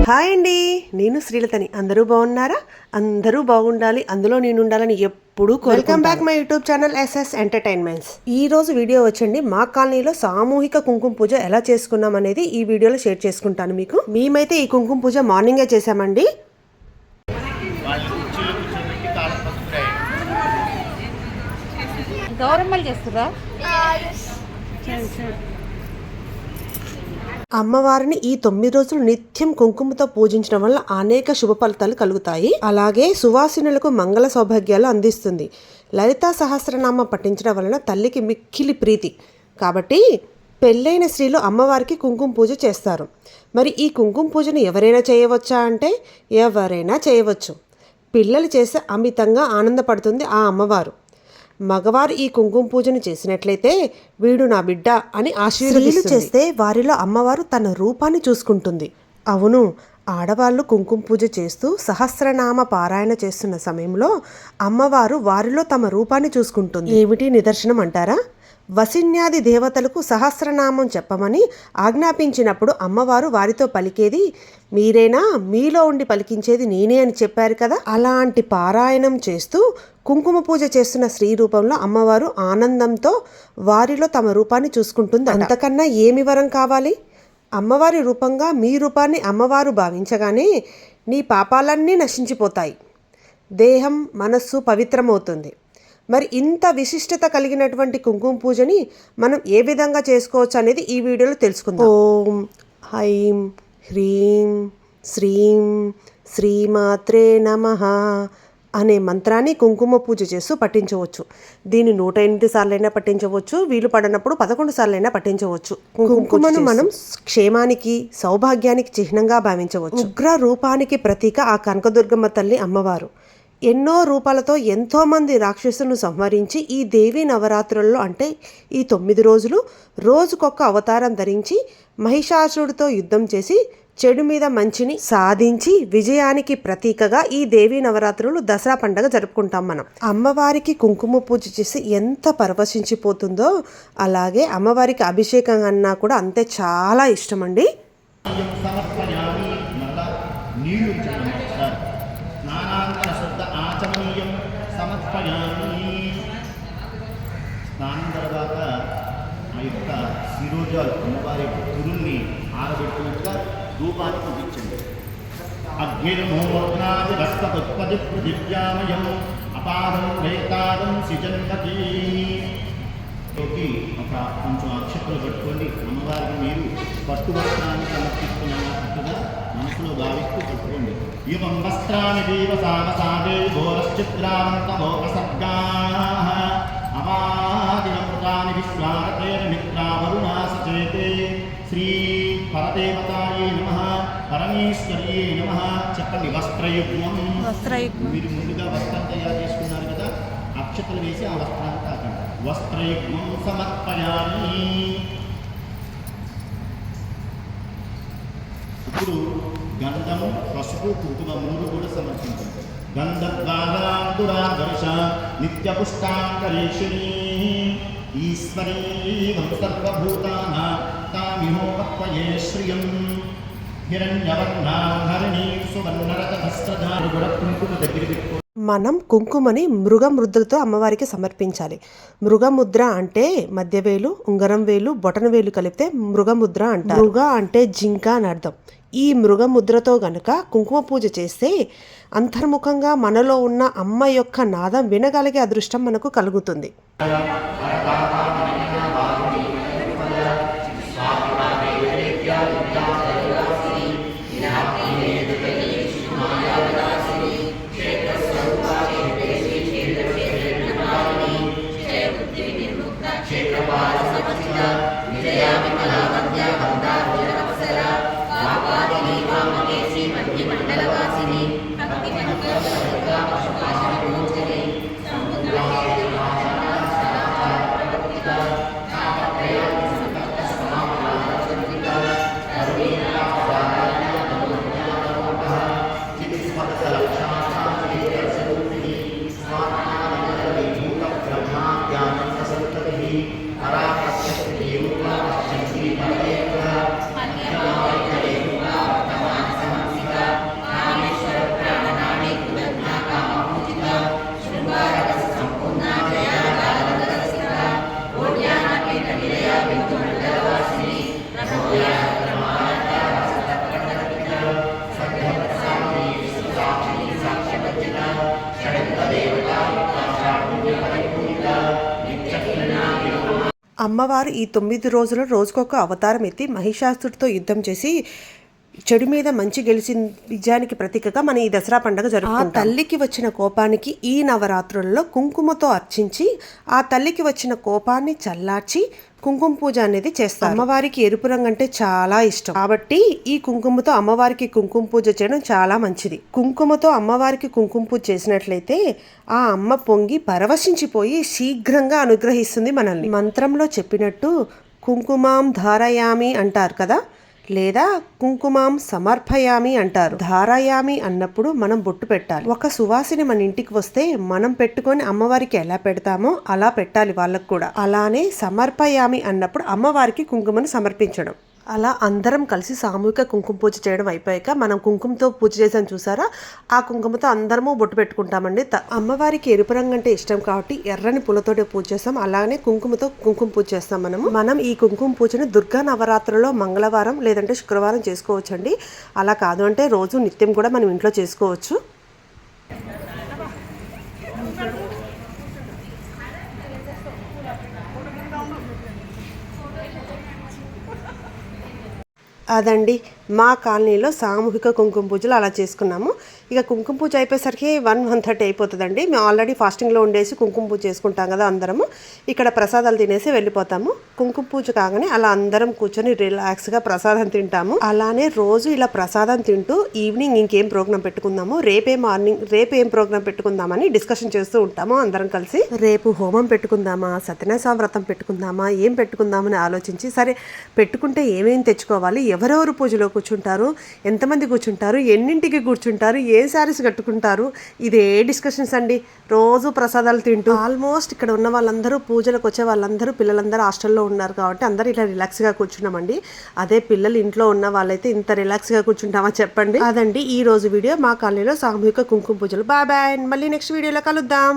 Hi అండి, నేను శ్రీలతని. అందరూ బాగున్నారా? అందరూ బాగుండాలి, అందులో నేను ఉండాలని ఎప్పుడూ welcome back my YouTube channel SS entertainments. ఈ రోజు వీడియో వచ్చండి, మా కాలనీలో సామూహిక కుంకుమ పూజ ఎలా చేసుకున్నాం అనేది ఈ వీడియోలో షేర్ చేసుకుంటాను మీకు. మేమైతే ఈ కుంకుమ పూజ మార్నింగే చేసామండి. గౌరమ్మలు చేస్తురా? అమ్మవారిని ఈ 9 రోజులు నిత్యం కుంకుమతో పూజించడం వల్ల అనేక శుభ ఫలితాలు కలుగుతాయి. అలాగే సువాసినులకు మంగళ సౌభాగ్యాలు అందిస్తుంది. లలితా సహస్రనామ పఠించడం వలన తల్లికి మిక్కిలి ప్రీతి. కాబట్టి పెళ్ళైన స్త్రీలు అమ్మవారికి కుంకుమ పూజ చేస్తారు. మరి ఈ కుంకుమ పూజను ఎవరైనా చేయవచ్చా అంటే ఎవరైనా చేయవచ్చు. పిల్లలు చేస్తే అమితంగా ఆనందపడుతుంది ఆ అమ్మవారు. మగవారు ఈ కుంకుమ పూజను చేసినట్లయితే వీడు నా బిడ్డ అని ఆశీర్వదిస్తుంది. చేస్తే వారిలో అమ్మవారు తన రూపాన్ని చూసుకుంటుంది. అవును, ఆడవాళ్ళు కుంకుమ పూజ చేస్తూ సహస్రనామ పారాయణ చేస్తున్న సమయంలో అమ్మవారు వారిలో తమ రూపాన్ని చూసుకుంటుంది. ఏమిటి నిదర్శనం అంటారా? వసిన్యాది దేవతలకు సహస్రనామం చెప్పమని ఆజ్ఞాపించినప్పుడు అమ్మవారు వారితో పలికేది మీరేనా, మీలో ఉండి పలికించేది నేనే అని చెప్పారు కదా. అలాంటి పారాయణం చేస్తూ కుంకుమ పూజ చేస్తున్న స్త్రీ రూపంలో అమ్మవారు ఆనందంతో వారిలో తమ రూపాన్ని చూసుకుంటుంది. అంతకన్నా ఏమి వరం కావాలి? అమ్మవారి రూపంగా మీ రూపాన్ని అమ్మవారు భావించగానే నీ పాపాలన్నీ నశించిపోతాయి, దేహం మనస్సు పవిత్రమవుతుంది. మరి ఇంత విశిష్టత కలిగినటువంటి కుంకుమ పూజని మనం ఏ విధంగా చేసుకోవచ్చు అనేది ఈ వీడియోలో తెలుసుకుందాం. ఓం హైం హ్రీం శ్రీం శ్రీమాత్రే నమః అనే మంత్రాన్ని కుంకుమ పూజ చేస్తూ పఠించవచ్చు. దీన్ని 108 సార్లైనా పఠించవచ్చు, వీలు పడినప్పుడు 11 సార్లైనా పఠించవచ్చు. కుంకుమను మనం క్షేమానికి సౌభాగ్యానికి చిహ్నంగా భావించవచ్చు. ఉగ్ర రూపానికి ప్రతీక ఆ కనకదుర్గమ్మ తల్లి అమ్మవారు. ఎన్నో రూపాలతో ఎంతోమంది రాక్షసులను సంహరించి ఈ దేవీ నవరాత్రుల్లో అంటే ఈ 9 రోజులు రోజుకొక అవతారం ధరించి మహిషాసురుడితో యుద్ధం చేసి చెడు మీద మంచిని సాధించి విజయానికి ప్రతీకగా ఈ దేవీ నవరాత్రులు దసరా పండుగ జరుపుకుంటాం మనం. అమ్మవారికి కుంకుమ పూజ చేసి ఎంత పరవశించిపోతుందో అలాగే అమ్మవారికి అభిషేకం అన్నా కూడా అంతే చాలా ఇష్టం అండి. స్నానం తర్వాత ఆ యొక్క శిరోజాలు అమ్మవారి తురుల్ని ఆరబెట్టినట్టుగా రూపాన్ని చూపించండి. అగ్నిర్మోర్నాది రక్తపుత్పది పృథివ్యామయం అపారం రేతాదం సిజంతీ. ఒక కొంచెం అక్షతలు పట్టుకోండి. అమ్మవారికి మీరు పట్టు వస్త్రాన్ని సమర్పిస్తున్నట్టుగా మనసులో భావిస్తూ పట్టుకోండి. యువం వస్త్రాన్ని దేవసామసాదే ఘోరశ్చిత్రావంత భోగసర్గా అవాదినమృతాని విశ్వారతేన మిత్రావరుణాసచేతే. శ్రీ పరదేవతాయే నమః, పరమేశ్వర్యే నమః. చెప్పండి. వస్త్రయుగ్మం. మీరు ముందుగా వస్త్రం తయారు చేసుకున్నారు కదా, అక్షతలు వేసి ఆ వస్త్రాన్ని తాకండి. వస్త్రయుగ్మం సమర్పయామి. ఇప్పుడు గంధము, పసుపు, కుంకుమ 3 కూడా సమర్పించండి. గంధద్వారాంతురాదర్శ నిత్యపుష్టాంకరేషిణీ ఈశ్వరీ సర్వభూతానాం తామిహోపత్వయే శ్రియం హిరణ్యవర్ణాం హరిణీ సువర్ణరతభస్త్రధారి కూడా కుంకుమ దగ్గర పెట్టుకో. మనం కుంకుమని మృగముద్రతో అమ్మవారికి సమర్పించాలి. మృగముద్ర అంటే మధ్యవేలు, ఉంగరం వేలు, బొటన వేలు కలిపితే మృగముద్ర అంటారు. మృగ అంటే జింక అని అర్థం. ఈ మృగముద్రతో గనుక కుంకుమ పూజ చేస్తే అంతర్ముఖంగా మనలో ఉన్న అమ్మ యొక్క నాదం వినగలిగే అదృష్టం మనకు కలుగుతుంది. పరాపక్ష అమ్మవారు ఈ 9 రోజులు రోజుకొక అవతారం ఎత్తి మహిషాసుడితో యుద్ధం చేసి చెడు మీద మంచి గెలిచిన విజయానికి ప్రతీకగా మన ఈ దసరా పండుగ జరుపుకుంటాం. ఆ తల్లికి వచ్చిన కోపానికి ఈ నవరాత్రులలో కుంకుమతో అర్చించి ఆ తల్లికి వచ్చిన కోపాన్ని చల్లార్చి కుంకుమ పూజ అనేది చేస్తారు. అమ్మవారికి ఎరుపు రంగు అంటే చాలా ఇష్టం కాబట్టి ఈ కుంకుమతో అమ్మవారికి కుంకుమ పూజ చేయడం చాలా మంచిది. కుంకుమతో అమ్మవారికి కుంకుమ పూజ చేసినట్లయితే ఆ అమ్మ పొంగి పరవశించిపోయి శీఘ్రంగా అనుగ్రహిస్తుంది మనల్ని. మంత్రంలో చెప్పినట్టు కుంకుమాం ధారయామి అంటారు కదా, లేదా కుంకుమాం సమర్పయామి అంటారు. ధారయామి అన్నప్పుడు మనం బొట్టు పెట్టాలి. ఒక సువాసిని మన ఇంటికి వస్తే మనం పెట్టుకొని అమ్మవారికి ఎలా పెడతామో అలా పెట్టాలి వాళ్ళకు కూడా. అలానే సమర్పయామి అన్నప్పుడు అమ్మవారికి కుంకుమను సమర్పించడం. అలా అందరం కలిసి సామూహిక కుంకుమ పూజ చేయడం అయిపోయాక మనం కుంకుమతో పూజ చేసాం చూసారా, ఆ కుంకుమతో అందరము బొట్టు పెట్టుకుంటామండి. అమ్మవారికి ఎరుపు రంగు అంటే ఇష్టం కాబట్టి ఎర్రని పూలతోటి పూజ చేస్తాం. అలానే కుంకుమతో కుంకుమ పూజ చేస్తాం. మనం ఈ కుంకుమ పూజను దుర్గా నవరాత్రులలో మంగళవారం లేదంటే శుక్రవారం చేసుకోవచ్చండి. అలా కాదు అంటే రోజు నిత్యం కూడా మనం ఇంట్లో చేసుకోవచ్చు. అదండి మా కాలనీలో సామూహిక కుంకుమ పూజలు అలా చేసుకున్నాము. ఇక కుంకుమ పూజ అయిపోయేసరికి 1:30 అయిపోతుందండి. మేము ఆల్రెడీ ఫాస్టింగ్లో ఉండేసి కుంకుమ పూజ చేసుకుంటాం కదా అందరము. ఇక్కడ ప్రసాదాలు తినేసి వెళ్ళిపోతాము. కుంకుమ పూజ కాగానే అలా అందరం కూర్చొని రిలాక్స్గా ప్రసాదం తింటాము. అలానే రోజు ఇలా ప్రసాదం తింటూ ఈవినింగ్ ఇంకేం ప్రోగ్రామ్ పెట్టుకుందాము, రేపు ఏం ప్రోగ్రామ్ పెట్టుకుందామని డిస్కషన్ చేస్తూ ఉంటాము అందరం కలిసి. రేపు హోమం పెట్టుకుందామా, సత్యనారాయణ వ్రతం పెట్టుకుందామా, ఏం పెట్టుకుందామని ఆలోచించి సరే పెట్టుకుంటే ఏమేమి తెచ్చుకోవాలి, ఎవరెవరు పూజలో కూర్చుంటారు, ఎంతమంది కూర్చుంటారు, ఎన్నింటికి కూర్చుంటారు, ఏ శారీస్ కట్టుకుంటారు, ఇదే డిస్కషన్స్ అండి. రోజు ప్రసాదాలు తింటూ ఆల్మోస్ట్ ఇక్కడ ఉన్న వాళ్ళందరూ పూజలకు వచ్చే వాళ్ళందరూ పిల్లలందరూ హాస్టల్లో ఉన్నారు కాబట్టి అందరూ ఇలా రిలాక్స్గా కూర్చున్నామండి. అదే పిల్లలు ఇంట్లో ఉన్న వాళ్ళైతే ఇంత రిలాక్స్గా కూర్చుంటామా చెప్పండి. అదండి ఈ రోజు వీడియో మా కాలనీలో సామూహిక కుంకుమ పూజలు. బాయ్ బాయ్, మళ్ళీ నెక్స్ట్ వీడియోలో కలుద్దాం.